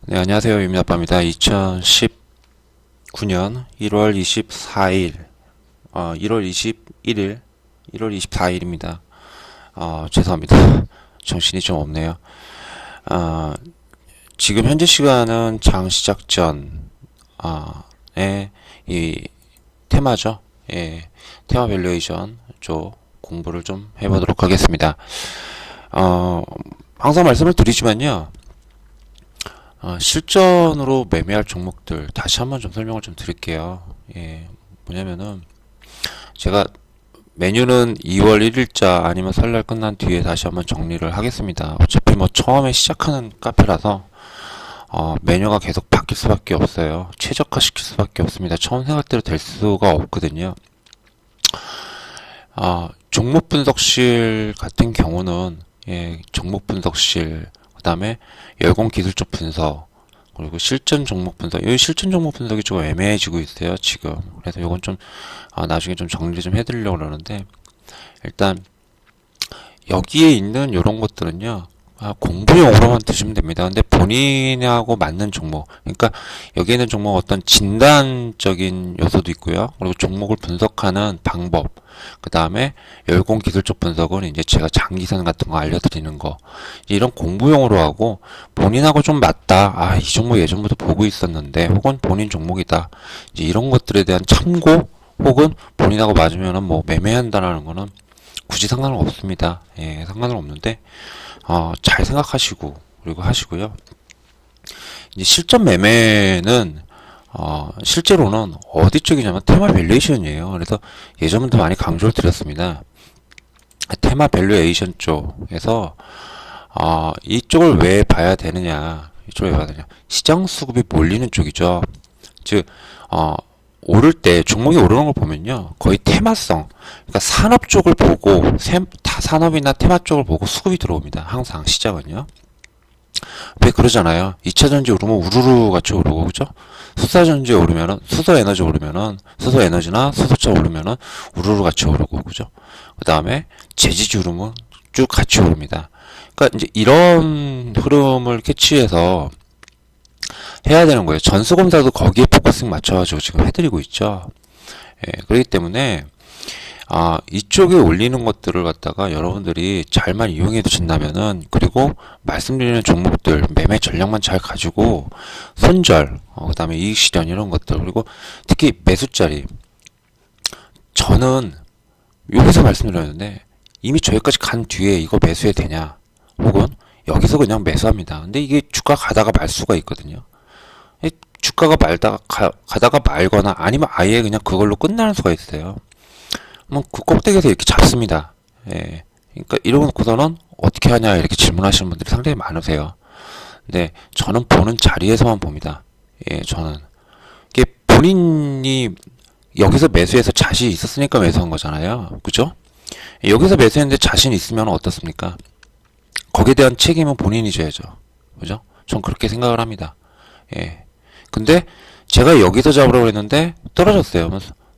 네, 안녕하세요. 유민아빠입니다. 2019년 1월 24일, 1월 21일, 1월 24일입니다. 죄송합니다. 정신이 좀 없네요. 어, 지금 현재 시간은 장 시작 전에 이 테마죠. 예, 테마 밸류에이션 쪽 공부를 좀 해보도록 하겠습니다. 항상 말씀을 드리지만요. 실전으로 매매할 종목들 다시 한번 좀 설명을 좀 드릴게요. 예, 뭐냐면은 제가 메뉴는 2월 1일자 아니면 설날 끝난 뒤에 다시 한번 정리를 하겠습니다. 어차피 뭐 처음에 시작하는 카페라서 메뉴가 계속 바뀔 수밖에 없어요. 최적화시킬 수밖에 없습니다. 처음 생각대로 될 수가 없거든요. 종목 분석실 같은 경우는 종목 분석실 그다음에 열공 기술적 분석 그리고 실전 종목 분석. 이 실전 종목 분석이 좀 애매해지고 있어요 지금. 그래서 이건 좀 나중에 좀 정리 좀 해드리려고 그러는데, 일단 여기에 있는 이런 것들은요 공부용으로만 드시면 됩니다. 근데 본인하고 맞는 종목, 그러니까 여기에 있는 종목 어떤 진단적인 요소도 있고요. 그리고 종목을 분석하는 방법, 그 다음에 열공 기술적 분석은 이제 제가 장기선 같은 거 알려드리는 거, 이런 공부용으로 하고, 본인하고 좀 맞다, 이 종목 예전부터 보고 있었는데, 혹은 본인 종목이다, 이제 이런 것들에 대한 참고, 혹은 본인하고 맞으면은 뭐 매매한다라는 거는 굳이 상관은 없습니다. 예, 상관은 없는데, 잘 생각하시고, 그리고 하시고요. 이제 실전 매매는, 실제로는 어디 쪽이냐면 테마 밸류에이션이에요. 그래서 예전부터 많이 강조를 드렸습니다. 테마 밸류에이션 쪽에서, 이쪽을 왜 봐야 되느냐, 이쪽을 왜 봐야 되냐. 시장 수급이 몰리는 쪽이죠. 즉, 오를 때 종목이 오르는 걸 보면요 거의 테마성, 그러니까 산업 쪽을 보고 산업이나 테마 쪽을 보고 수급이 들어옵니다. 항상 시장은요. 왜 그러잖아요. 2차전지 오르면 우르르 같이 오르고, 그죠? 수소전지 오르면은, 수소에너지 오르면은, 수소에너지나 수소차 오르면은 우르르 같이 오르고, 그죠? 그 다음에 재지지 오르면 쭉 같이 오릅니다. 그러니까 이제 이런 흐름을 캐치해서 해야 되는 거예요. 전수검사도 거기에 포커싱 맞춰가지고 지금 해드리고 있죠. 예, 그렇기 때문에 이쪽에 올리는 것들을 갖다가 여러분들이 잘만 이용해 두신다면은, 그리고 말씀드리는 종목들 매매 전략만 잘 가지고 손절, 그 다음에 이익 실현 이런 것들, 그리고 특히 매수자리, 저는 여기서 말씀드렸는데 이미 저기까지 간 뒤에 이거 매수해도 되냐, 혹은 여기서 그냥 매수합니다. 근데 이게 주가 가다가 말 수가 있거든요. 주가가 가다가 말거나 아니면 아예 그냥 그걸로 끝나는 수가 있어요. 뭐 그 꼭대기에서 이렇게 잡습니다. 예. 그러니까 이러고서는 어떻게 하냐 이렇게 질문하시는 분들이 상당히 많으세요. 근데 저는 보는 자리에서만 봅니다. 예, 저는 이게 본인이 여기서 매수해서 자신이 있었으니까 매수한 거잖아요. 그죠? 여기서 매수했는데 자신 있으면 어떻습니까? 거기에 대한 책임은 본인이 져야죠. 그죠? 전 그렇게 생각을 합니다. 예. 근데 제가 여기서 잡으라고 했는데 떨어졌어요.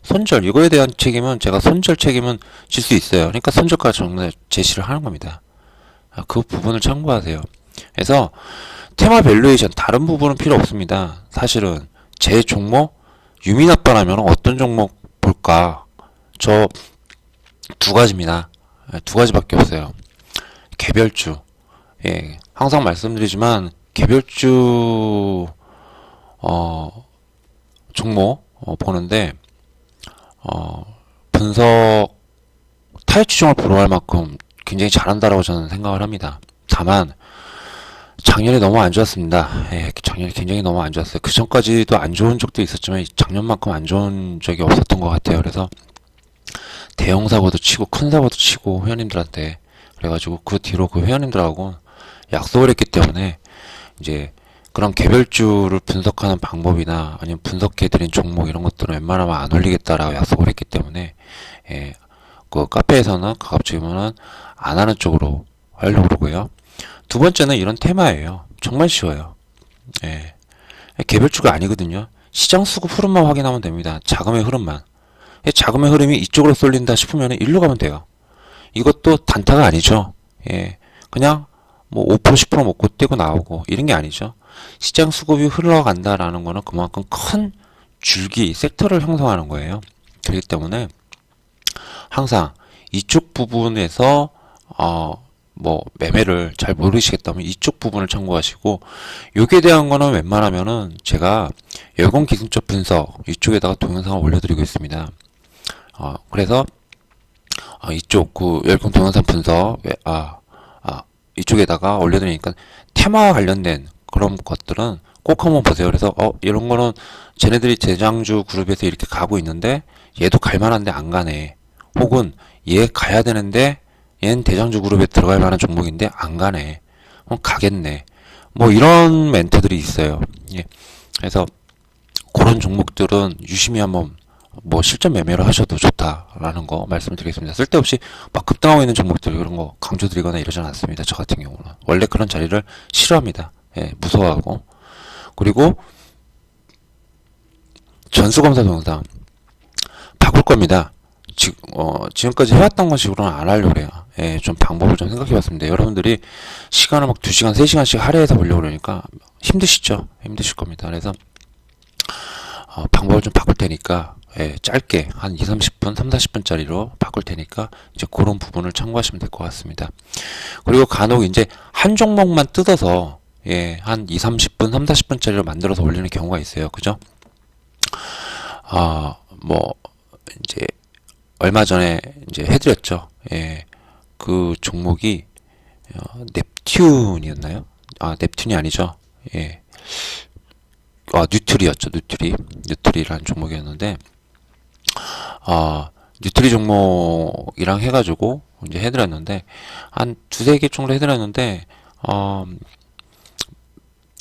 손절, 이거에 대한 책임은 제가 손절 책임은 질 수 있어요. 그러니까 손절가를 정말 제시를 하는 겁니다. 그 부분을 참고하세요. 그래서 테마 밸류에이션 다른 부분은 필요 없습니다. 사실은 제 종목 유민아빠라면 어떤 종목 볼까? 저 두 가지입니다. 두 가지밖에 없어요. 개별주. 예, 항상 말씀드리지만 개별주 종목 보는데 분석 타이추종을 보러 할 만큼 굉장히 잘한다라고 저는 생각을 합니다. 다만 작년에 너무 안 좋았습니다. 예, 작년에 굉장히 너무 안 좋았어요. 그 전까지도 안 좋은 적도 있었지만 작년만큼 안 좋은 적이 없었던 것 같아요. 그래서 대형 사고도 치고 큰 사고도 치고 회원님들한테, 그래가지고 그 뒤로 그 회원님들하고 약속을 했기 때문에 이제 그런 개별주를 분석하는 방법이나 아니면 분석해드린 종목 이런 것들은 웬만하면 안 올리겠다라고 약속을 했기 때문에, 예, 그 카페에서는 가급적이면은 안 하는 쪽으로 하려고 그러고요. 두 번째는 이런 테마예요. 정말 쉬워요. 예, 개별주가 아니거든요. 시장 수급 흐름만 확인하면 됩니다. 자금의 흐름만. 자금의 흐름이 이쪽으로 쏠린다 싶으면 일로 가면 돼요. 이것도 단타가 아니죠. 예, 그냥 뭐 5%, 10% 먹고 뛰고 나오고 이런 게 아니죠. 시장 수급이 흘러간다라는 거는 그만큼 큰 줄기, 섹터를 형성하는 거예요. 그렇기 때문에 항상 이쪽 부분에서 뭐 매매를 잘 모르시겠다면 이쪽 부분을 참고하시고, 여기에 대한 거는 웬만하면은 제가 열공 기술적 분석 이쪽에다가 동영상을 올려드리고 있습니다. 그래서 이쪽 그 열공 동영상 분석 이쪽에다가 올려드리니까 테마와 관련된 그런 것들은 꼭 한번 보세요. 그래서 이런 거는 쟤네들이 대장주 그룹에서 이렇게 가고 있는데 얘도 갈만한데 안 가네, 혹은 얘 가야 되는데 얘는 대장주 그룹에 들어갈 만한 종목인데 안 가네, 가겠네, 뭐 이런 멘트들이 있어요. 예. 그래서 그런 종목들은 유심히 한번 뭐 실전 매매를 하셔도 좋다라는 거 말씀을 드리겠습니다. 쓸데없이 막 급등하고 있는 종목들 이런 거 강조드리거나 이러진 않습니다. 저 같은 경우는 원래 그런 자리를 싫어합니다. 예, 무서워하고. 그리고 전수검사 동영상 바꿀 겁니다. 지금까지 해왔던 것식으로는 안 하려고 해요. 예, 좀 방법을 좀 생각해 봤습니다. 여러분들이 시간을 막 2시간, 3시간씩 할애해서 보려고 그러니까 힘드시죠? 힘드실 겁니다. 그래서 방법을 좀 바꿀 테니까, 예, 짧게 한 2, 30분, 3, 40분짜리로 바꿀 테니까 이제 그런 부분을 참고하시면 될 것 같습니다. 그리고 간혹 이제 한 종목만 뜯어서, 예, 한 2, 30분, 3, 40분짜리로 만들어서 올리는 경우가 있어요. 그죠? 뭐 이제 얼마 전에 이제 해드렸죠. 예, 그 종목이 넵튠이었나요? 넵튠이 아니죠. 예, 뉴트리였죠. 뉴트리라는 종목이었는데, 뉴트리 종목이랑 해가지고 이제 해드렸는데 한 두세 개 정도 해드렸는데,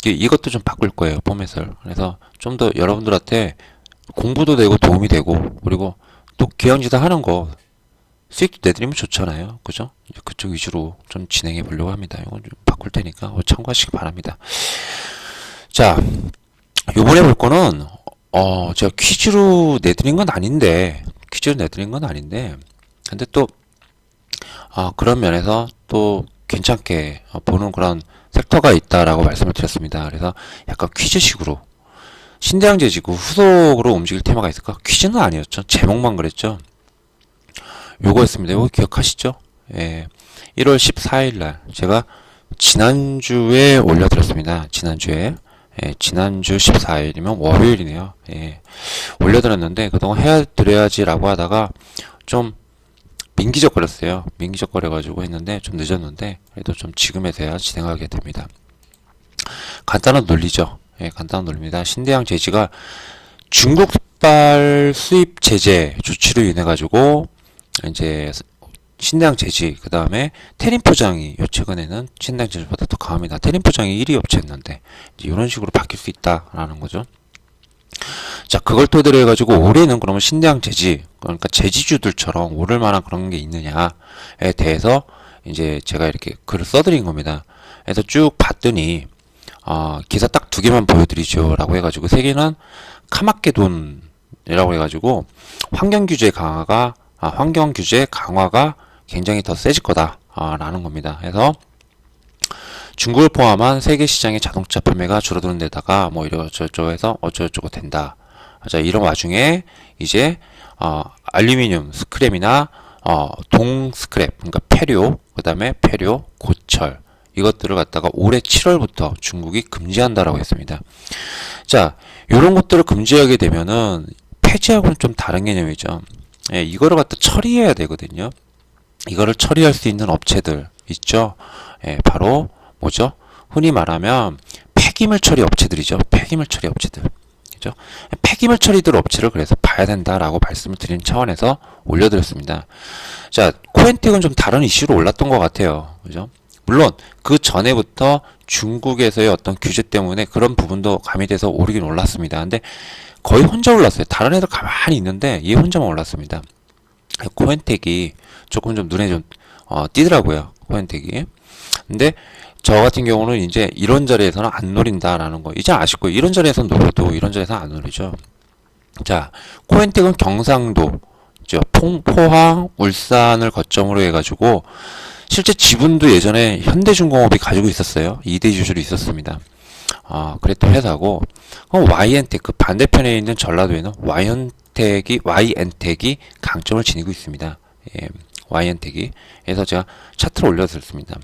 이것도 좀 바꿀 거예요, 포맷을. 그래서 좀 더 여러분들한테 공부도 되고 도움이 되고, 그리고 또 기왕지다 하는 거 수익도 내드리면 좋잖아요. 그죠? 그쪽 위주로 좀 진행해 보려고 합니다. 이건 좀 바꿀 테니까 참고하시기 바랍니다. 자, 요번에 볼 거는 제가 퀴즈로 내드린 건 아닌데, 근데 또 그런 면에서 또 괜찮게 보는 그런 섹터가 있다라고 말씀을 드렸습니다. 그래서 약간 퀴즈식으로 신대양재지구 후속으로 움직일 테마가 있을까? 퀴즈는 아니었죠. 제목만 그랬죠. 요거였습니다. 요거 기억하시죠? 예. 1월 14일 날 제가 지난주에 올려드렸습니다. 지난주 14일이면 월요일이네요. 예. 올려드렸는데 그동안 해드려야지라고 하다가 좀 민기적거렸어요. 민기적거려가지고 했는데 좀 늦었는데 그래도 좀 지금에서야 진행하게 됩니다. 간단한 논리죠. 예, 간단한 논리입니다. 신대양재지가 중국발 수입 제재 조치로 인해 가지고 이제 신대양재지, 그 다음에 태림포장이 요 최근에는 신대양재지보다 더 강합니다. 태림포장이 1위 업체였는데 이제 이런 식으로 바뀔 수 있다라는 거죠. 자, 그걸 토대로 해가지고 올해는 그러면 신대양재지, 그러니까 재지주들처럼 오를 만한 그런 게 있느냐에 대해서 이제 제가 이렇게 글을 써드린 겁니다. 그래서 쭉 봤더니 기사 딱 두 개만 보여드리죠 라고 해가지고, 세 개는 카마케돈이라고 해가지고 환경 규제 강화가 굉장히 더 세질 거다 라는 겁니다. 그래서 중국을 포함한 세계 시장의 자동차 판매가 줄어드는 데다가 뭐 이러저쩌고 해서 어쩌고저쩌고 된다. 자, 이런 와중에 이제 알루미늄 스크랩이나 동 스크랩, 그러니까 폐료, 그 다음에 폐료, 고철, 이것들을 갖다가 올해 7월부터 중국이 금지한다라고 했습니다. 자, 이런 것들을 금지하게 되면은 폐지하고는 좀 다른 개념이죠. 예, 이거를 갖다 처리해야 되거든요. 이거를 처리할 수 있는 업체들 있죠. 예, 바로 뭐죠? 흔히 말하면 폐기물 처리 업체들이죠. 폐기물 처리 업체들. 그죠? 폐기물 처리들 업체를 그래서 봐야 된다라고 말씀을 드린 차원에서 올려드렸습니다. 자, 코엔텍은 좀 다른 이슈로 올랐던 것 같아요. 그죠? 물론 그 전에부터 중국에서의 어떤 규제 때문에 그런 부분도 가미돼서 오르긴 올랐습니다. 근데 거의 혼자 올랐어요. 다른 애들 가만히 있는데 얘 혼자만 올랐습니다. 코엔텍이 조금 좀 눈에 좀 띄더라고요. 코엔텍이. 근데 저 같은 경우는 이제 이런 자리에서는 안 노린다라는 거 이제 아시고, 이런 자리에서는 노려도 이런 자리에서는 안 노리죠. 자, 코엔텍은 경상도, 포항, 울산을 거점으로 해가지고 실제 지분도 예전에 현대중공업이 가지고 있었어요. 2대 주주로 있었습니다. 그랬던 회사고, YN텍, 그 반대편에 있는 전라도에는 YN텍이 강점을 지니고 있습니다. 예, YN텍이. 그래서 제가 차트를 올려드렸습니다.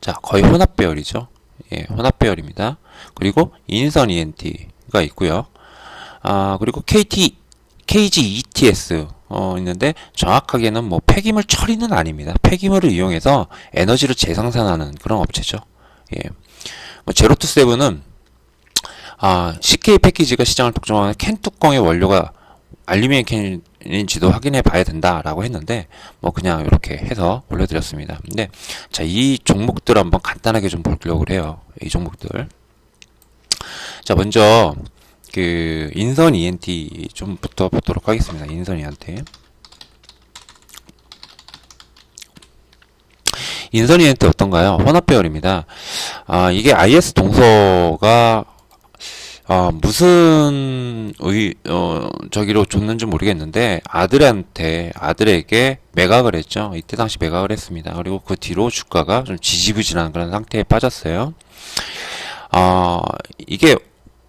자, 거의 혼합 배열이죠. 예, 혼합 배열입니다. 그리고 인선 ENT가 있고요. 그리고 KGETS 있는데 정확하게는 뭐 폐기물 처리는 아닙니다. 폐기물을 이용해서 에너지를 재생산하는 그런 업체죠. 예. 뭐 제로투세븐은 CK 패키지가 시장을 독점하는 캔 뚜껑의 원료가 알루미늄 캔인지도 확인해 봐야 된다라고 했는데 뭐 그냥 이렇게 해서 올려드렸습니다. 근데 자, 이 종목들 한번 간단하게 좀 보려고 해요. 이 종목들. 자, 먼저 그 인선 ENT 좀부터 보도록 하겠습니다. 인선 ENT. 인선 ENT 어떤가요? 혼합 배열입니다. 이게 IS 동서가 무슨 저기로 줬는지 모르겠는데 아들에게 매각을 했죠. 이때 당시 매각을 했습니다. 그리고 그 뒤로 주가가 좀 지지부진한 그런 상태에 빠졌어요. 이게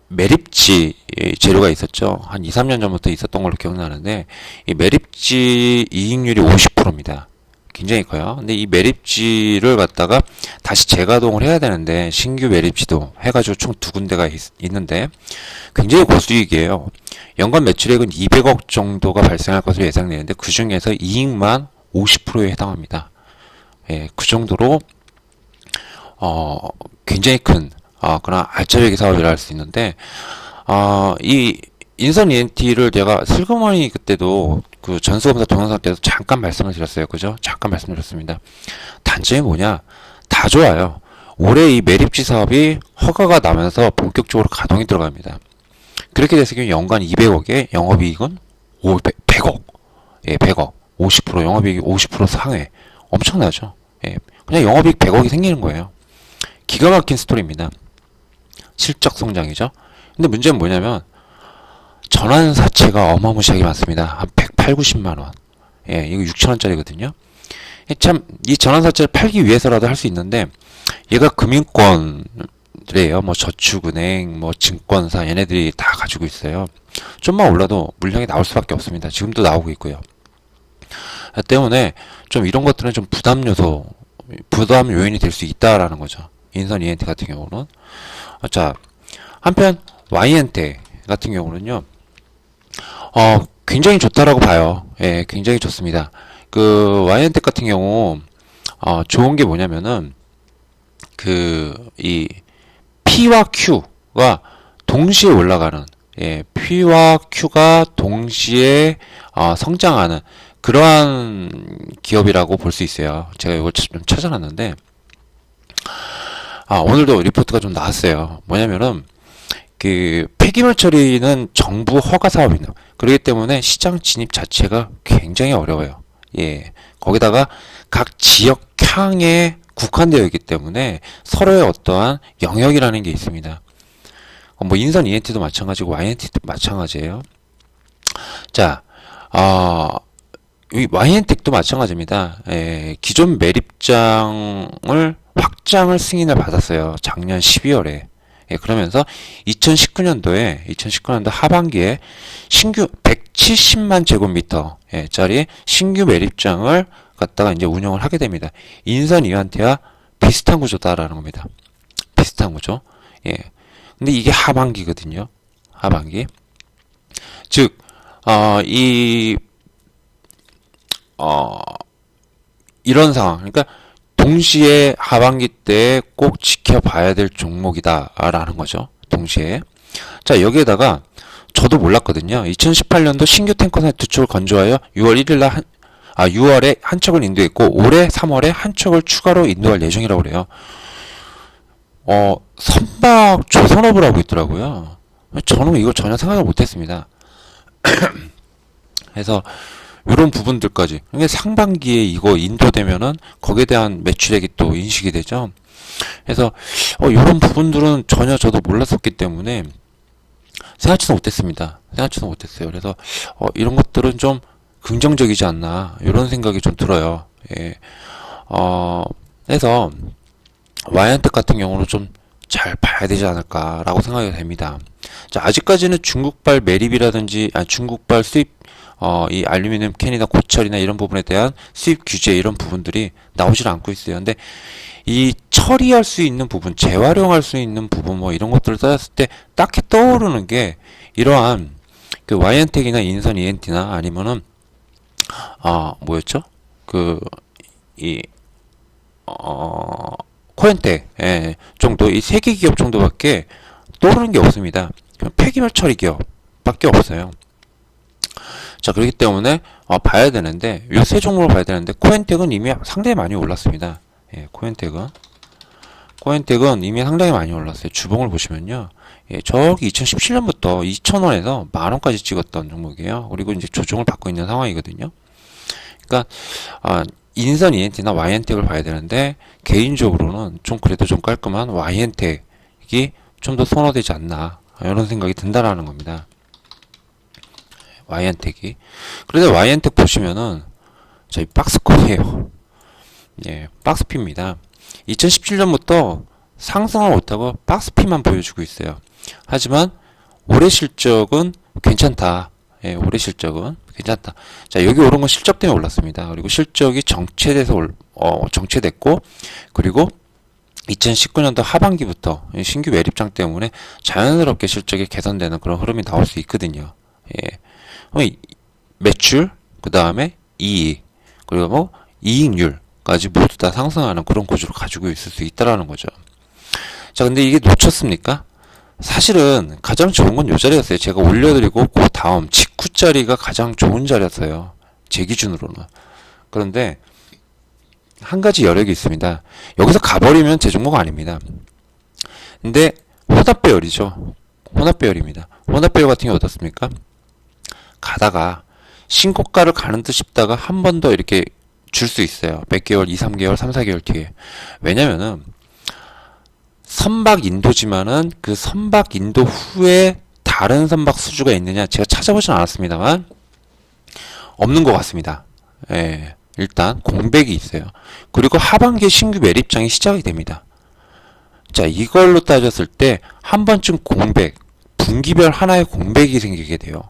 매립지 재료가 있었죠. 한 2, 3년 전부터 있었던 걸로 기억나는데 이 매립지 이익률이 50%입니다. 굉장히 커요. 근데 이 매립지를 갖다가 다시 재가동을 해야 되는데 신규 매립지도 해가지고 총 2군데가 있는데 굉장히 고수익이에요. 연간 매출액은 200억 정도가 발생할 것으로 예상되는데 그 중에서 이익만 50%에 해당합니다. 예, 그 정도로 굉장히 큰 그런 알짜배기 사업이라 할 수 있는데 이 인선 ENT를 제가 슬그머니 그때도 그 전수검사 동영상 때도 잠깐 말씀을 드렸어요. 그죠? 잠깐 말씀드렸습니다. 단점이 뭐냐? 다 좋아요. 올해 이 매립지 사업이 허가가 나면서 본격적으로 가동이 들어갑니다. 그렇게 됐을 경우 연간 200억에 영업이익은 100억. 예, 100억. 50% 영업이익이 50% 상회. 엄청나죠? 예. 그냥 영업이익 100억이 생기는 거예요. 기가 막힌 스토리입니다. 실적 성장이죠. 근데 문제는 뭐냐면 전환사채가 어마무시하게 많습니다. 한 108, 90만원. 예, 이거 6천원짜리거든요. 참, 이 전환사채를 팔기 위해서라도 할 수 있는데, 얘가 금융권이래요. 뭐 저축은행, 뭐 증권사, 얘네들이 다 가지고 있어요. 좀만 올라도 물량이 나올 수밖에 없습니다. 지금도 나오고 있고요. 때문에 좀 이런 것들은 좀 부담 요인이 될 수 있다라는 거죠. 인선 ENT 같은 경우는. 자, 한편 YN텍 같은 경우는요. 굉장히 좋다라고 봐요. 예, 굉장히 좋습니다. 그 YN텍 같은 경우 좋은 게 뭐냐면은 이 P와 Q가 동시에 올라가는, 예, P와 Q가 동시에 성장하는 그러한 기업이라고 볼 수 있어요. 제가 이걸 좀 찾아놨는데 오늘도 리포트가 좀 나왔어요. 뭐냐면은 그 폐기물 처리는 정부 허가 사업입니다. 그렇기 때문에 시장 진입 자체가 굉장히 어려워요. 예, 거기다가 각 지역향에 국한되어 있기 때문에 서로의 어떠한 영역이라는 게 있습니다. 뭐 인선 ENT도 마찬가지고 YNT도 마찬가지예요. 자, 이 YN텍도 마찬가지입니다. 예, 기존 매립장을 확장을 승인을 받았어요. 작년 12월에. 예, 그러면서 2019년도 하반기에 신규 170만 제곱미터 짜리 신규 매립장을 갖다가 이제 운영을 하게 됩니다. 인선 ENT와 비슷한 구조다라는 겁니다. 비슷한 구조. 예. 근데 이게 하반기거든요. 하반기. 즉, 이런 상황. 그러니까 동시에 하반기 때 꼭 지켜봐야 될 종목이다라는 거죠. 동시에. 자, 여기에다가 저도 몰랐거든요. 2018년도 신규 탱커사 2척을 건조하여 6월에 한 척을 인도했고 올해 3월에 한 척을 추가로 인도할 예정이라고 그래요. 선박 조선업을 하고 있더라고요. 저는 이거 전혀 생각을 못했습니다. 그래서 이런 부분들까지. 그러니까 상반기에 이거 인도되면은 거기에 대한 매출액이 또 인식이 되죠. 그래서 이런 부분들은 전혀 저도 몰랐었기 때문에 생각지도 못했습니다. 생각지도 못했어요. 그래서 이런 것들은 좀 긍정적이지 않나 이런 생각이 좀 들어요. 예. 해서 와이언텍 같은 경우는 좀 잘 봐야 되지 않을까라고 생각이 됩니다. 자, 아직까지는 중국발 매립이라든지, 중국발 수입, 이 알루미늄 캔이나 고철이나 이런 부분에 대한 수입 규제 이런 부분들이 나오질 않고 있어요. 근데 이 처리할 수 있는 부분, 재활용할 수 있는 부분 뭐 이런 것들을 따졌을 때 딱히 떠오르는 게 이러한 그 와이언텍이나 인선 ENT나 아니면은 뭐였죠? 이 코엔텍 정도 이 세 개 기업 정도밖에 떠오르는 게 없습니다. 폐기물 처리 기업밖에 없어요. 자, 그렇기 때문에 봐야 되는데 요 세 종목을 봐야 되는데 코엔텍은 이미 상당히 많이 올랐습니다. 코엔텍은 이미 상당히 많이 올랐어요. 주봉을 보시면요. 저기 2017년부터 2,000원에서 만원까지 찍었던 종목이에요. 그리고 이제 조정을 받고 있는 상황이거든요. 그러니까 인선 ENT나 YN텍을 봐야 되는데 개인적으로는 좀 그래도 좀 깔끔한 YN텍이 좀 더 선호되지 않나 이런 생각이 든다라는 겁니다. YN텍이. 그런데 YN텍 보시면은 저희 박스권이에요. 박스피입니다. 2017년부터 상승을 못하고 박스피만 보여주고 있어요. 하지만 올해 실적은 괜찮다. 올해 실적은 괜찮다. 자, 여기 오른 건 실적 때문에 올랐습니다. 그리고 실적이 정체됐고, 그리고 2019년도 하반기부터 신규 매립장 때문에 자연스럽게 실적이 개선되는 그런 흐름이 나올 수 있거든요. 매출, 그 다음에 이익, 그리고 뭐 이익률까지 모두 다 상승하는 그런 구조를 가지고 있을 수 있다라는 거죠. 자, 근데 이게 놓쳤습니까? 사실은 가장 좋은 건 요 자리였어요. 제가 올려드리고 그 다음 직후 자리가 가장 좋은 자리였어요. 제 기준으로는. 그런데 한 가지 여력이 있습니다. 여기서 가버리면 제 종목 아닙니다. 근데 혼합배열이죠. 혼합배열입니다. 혼합배열 같은 게 어떻습니까? 가다가 신고가를 가는 듯 싶다가 한 번 더 이렇게 줄 수 있어요. 몇 개월, 2, 3개월, 3, 4개월 뒤에. 왜냐면은 선박 인도지만은 그 선박 인도 후에 다른 선박 수주가 있느냐 제가 찾아보진 않았습니다만 없는 것 같습니다. 일단 공백이 있어요. 그리고 하반기에 신규 매립장이 시작이 됩니다. 자, 이걸로 따졌을 때 한 번쯤 공백, 분기별 하나의 공백이 생기게 돼요.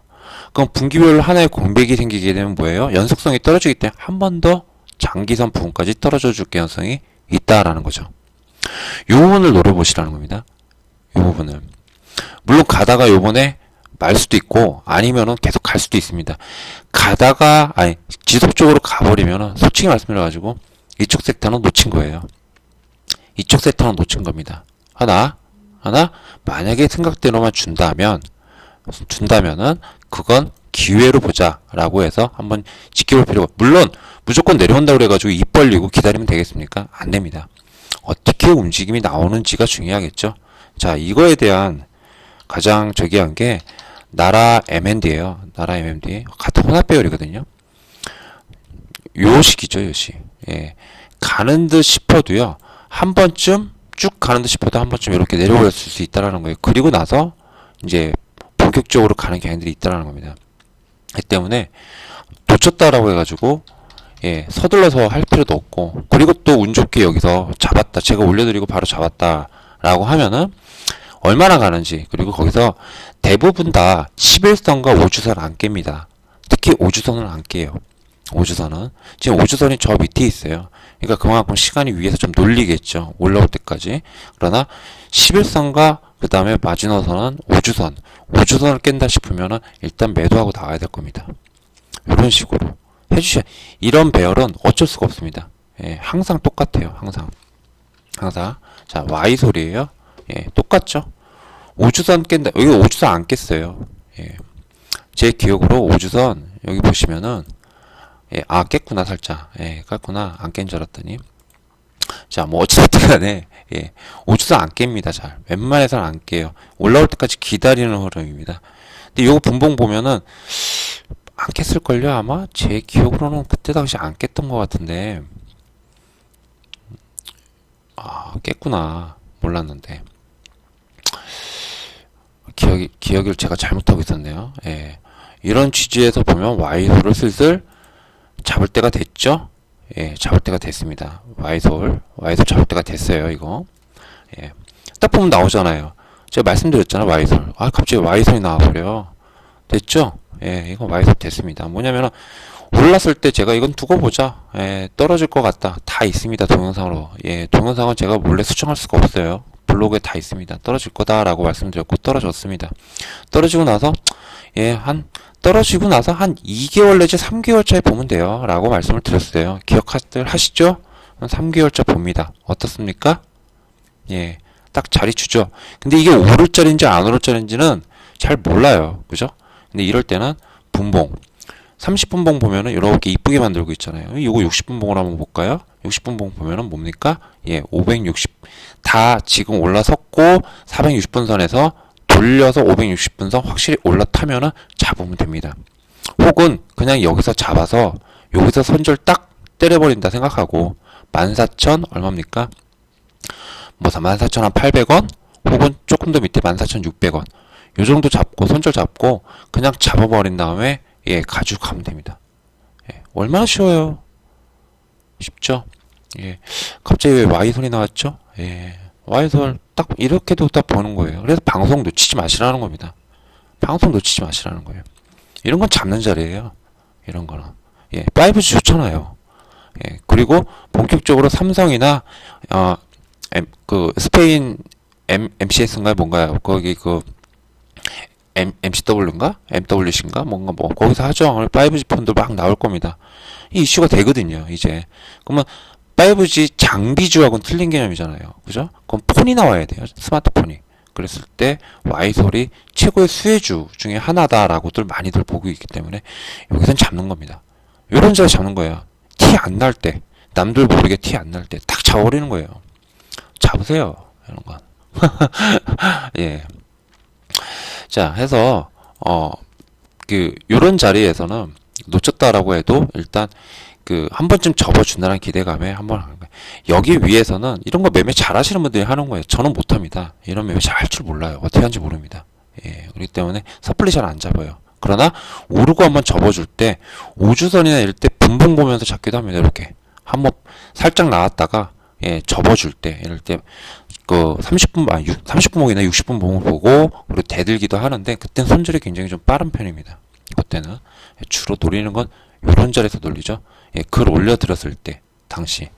그럼 분기별로 하나의 공백이 생기게 되면 뭐예요? 연속성이 떨어지기 때문에 한 번 더 장기선 부분까지 떨어져 줄 가능성이 있다라는 거죠. 이 부분을 노려보시라는 겁니다. 이 부분을. 물론 가다가 요번에 말 수도 있고 아니면은 계속 갈 수도 있습니다. 가다가 지속적으로 가버리면은 솔직히 말씀드려가지고 이쪽 섹터는 놓친 거예요. 이쪽 섹터는 놓친 겁니다. 하나 만약에 생각대로만 준다면은 그건 기회로 보자라고 해서 한번 지켜볼 필요가. 물론 무조건 내려온다고 그래가지고 입 벌리고 기다리면 되겠습니까? 안 됩니다. 어떻게 움직임이 나오는지가 중요하겠죠. 자, 이거에 대한 가장 저기한 게 나라 M&D예요. 나라 M&D 같은 혼합배열이거든요. 요식이죠, 요식. 가는 듯 싶어도요. 한 번쯤 쭉 가는 듯 싶어도 한 번쯤 이렇게 내려올 수 있다라는 거예요. 그리고 나서 이제 본격적으로 가는 경향들이 있다라는 겁니다. 그 때문에 놓쳤다라고 해가지고 서둘러서 할 필요도 없고, 그리고 또 운 좋게 여기서 잡았다, 제가 올려드리고 바로 잡았다라고 하면은 얼마나 가는지, 그리고 거기서 대부분 다 11선과 5주선 안 깹니다. 특히 5주선은 안 깨요. 5주선은 지금 5주선이 저 밑에 있어요. 그러니까 그만큼 시간이 위에서 좀 놀리겠죠, 올라올 때까지. 그러나 11선과 그 다음에 마지노선은 5주선을 깬다 싶으면은 일단 매도하고 나와야 될 겁니다. 이런 식으로 해주셔야. 이런 배열은 어쩔 수가 없습니다. 항상 똑같아요. 항상. 자, Y 소리예요. 똑같죠. 5주선 깬다. 여기 5주선 안 깼어요. 제 기억으로 5주선 여기 보시면은 깼구나 살짝. 깼구나. 안 깬 줄 알았더니. 자, 뭐 어찌됐든 간에 5주선 안 깹니다. 잘 웬만해서는 안 깨요. 올라올 때까지 기다리는 흐름입니다. 근데 요거 분봉 보면은 안 깼을걸요? 아마 제 기억으로는 그때 당시 안 깼던 것 같은데. 깼구나. 몰랐는데 기억을 제가 잘못하고 있었네요. 이런 취지에서 보면 Y도를 슬슬 잡을 때가 됐죠. 예, 잡을 때가 됐습니다. Y솔 잡을 때가 됐어요, 이거. 예. 딱 보면 나오잖아요. 제가 말씀드렸잖아, Y솔. 아, 갑자기 Y솔이 나와버려. 됐죠? 예, 이거 Y솔 됐습니다. 뭐냐면은, 올랐을 때 제가 이건 두고 보자. 예, 떨어질 것 같다. 다 있습니다, 동영상으로. 예, 동영상은 제가 몰래 수정할 수가 없어요. 블로그에 다 있습니다. 떨어질 거다라고 말씀드렸고, 떨어졌습니다. 떨어지고 나서, 예, 떨어지고 나서 한 2개월 내지 3개월 차에 보면 돼요. 라고 말씀을 드렸어요. 기억들 하시죠? 3개월 차 봅니다. 어떻습니까? 예, 딱 자리 주죠. 근데 이게 오를 자리인지 안 오를 자리인지는 잘 몰라요. 그죠? 근데 이럴 때는 분봉. 30분봉 보면은 이렇게 이쁘게 만들고 있잖아요. 이거 60분봉을 한번 볼까요? 60분봉 보면은 뭡니까? 예, 560. 다 지금 올라섰고 460분 선에서 돌려서 560분 선 확실히 올라타면은 잡으면 됩니다. 혹은 그냥 여기서 잡아서 여기서 손절 딱 때려버린다 생각하고 14,000 얼마입니까? 뭐 14,800원 혹은 조금 더 밑에 14,600원 요 정도 잡고 손절 잡고 그냥 잡아버린 다음에 예, 가지고 가면 됩니다. 예, 얼마나 쉬워요? 쉽죠? 예, 갑자기 왜 Y손이 나왔죠? 예, Y손 딱 이렇게도 딱 보는 거예요. 그래서 방송 놓치지 마시라는 겁니다. 방송 놓치지 마시라는 거예요. 이런 건 잡는 자리예요. 이런 거는. 예, 5G 좋잖아요. 예, 그리고 본격적으로 삼성이나 스페인 MCS인가요? 뭔가요? 거기 MCW인가? MWC인가? 뭔가 뭐 거기서 하죠. 5G 폰도 막 나올 겁니다. 이 이슈가 되거든요. 이제 그러면 5G 장비주하고는 틀린 개념이잖아요. 그죠? 그럼 폰이 나와야 돼요. 스마트폰이. 그랬을 때 Y솔이 최고의 수혜주 중에 하나다라고들 많이들 보고 있기 때문에 여기선 잡는 겁니다. 요런 자리 잡는 거예요. 티 안 날 때, 남들 모르게 티 안 날 때 딱 잡아버리는 거예요. 잡으세요. 이런 건. 예. 자, 해서 요런 자리에서는 놓쳤다라고 해도 일단 한 번쯤 접어준다는 기대감에 한번 하는 거예요. 여기 위에서는 이런 거 매매 잘 하시는 분들이 하는 거예요. 저는 못합니다. 이런 매매 잘 할 줄 몰라요. 어떻게 하는지 모릅니다. 예, 그렇기 때문에 섣불리 잘 안 잡아요. 그러나 오르고 한번 접어줄 때 5주선이나 이럴 때 분봉 보면서 잡기도 합니다. 이렇게 한번 살짝 나왔다가 예, 접어줄 때 이럴 때 30분봉이나 60분봉을 보고 그리고 대들기도 하는데 그땐 손절이 굉장히 좀 빠른 편입니다. 그때는 주로 노리는 건 요런 자리에서 놀리죠. 예, 글 올려드렸을 때 당시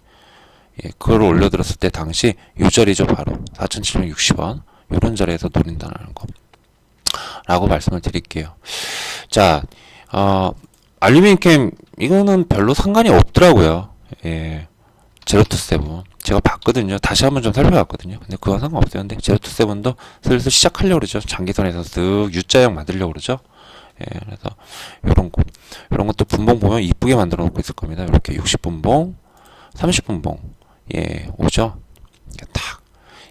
글 올려드렸을 때 당시 요 자리죠. 바로 4,760원 요런 자리에서 노린다는 거 라고 말씀을 드릴게요. 자, 알루미늄 이거는 별로 상관이 없더라고요. 예, 제로투세븐 제가 봤거든요. 다시 한번 좀 살펴봤거든요. 근데 그건 상관없어요. 근데 제로투세븐도 슬슬 시작하려고 그러죠. 장기선에서 쓱 U자형 만들려고 그러죠. 예, 그래서 요런 것도 분봉 보면 이쁘게 만들어 놓고 있을 겁니다. 이렇게 60분봉, 30분봉 예, 오죠.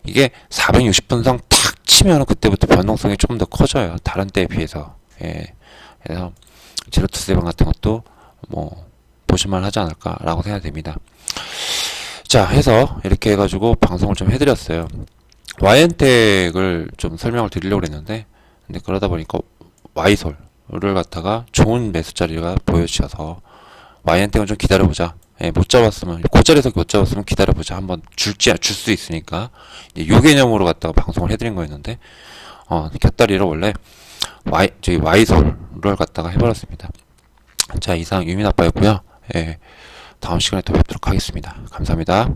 이게 460분선 탁 치면은 그때부터 변동성이 조금 더 커져요. 다른 때에 비해서. 예, 그래서 제로투세븐 같은 것도 뭐 보실만 하지 않을까라고 생각됩니다. 자, 해서 이렇게 해가지고 방송을 좀 해드렸어요. Y엔텍을 좀 설명을 드리려고 했는데 근데 그러다 보니까 Y솔을 갖다가 좋은 매수 자리가 보여주셔서 Y엔텍은 좀 기다려보자. 예, 못 잡았으면 그 자리에서 못 잡았으면 기다려보자. 한번 줄 수 있으니까 요 개념으로 갖다가 방송을 해드린 거였는데 곁다리로 원래 저희 Y솔을 갖다가 해버렸습니다. 자, 이상 유민아빠였고요. 예, 다음 시간에 또 뵙도록 하겠습니다. 감사합니다.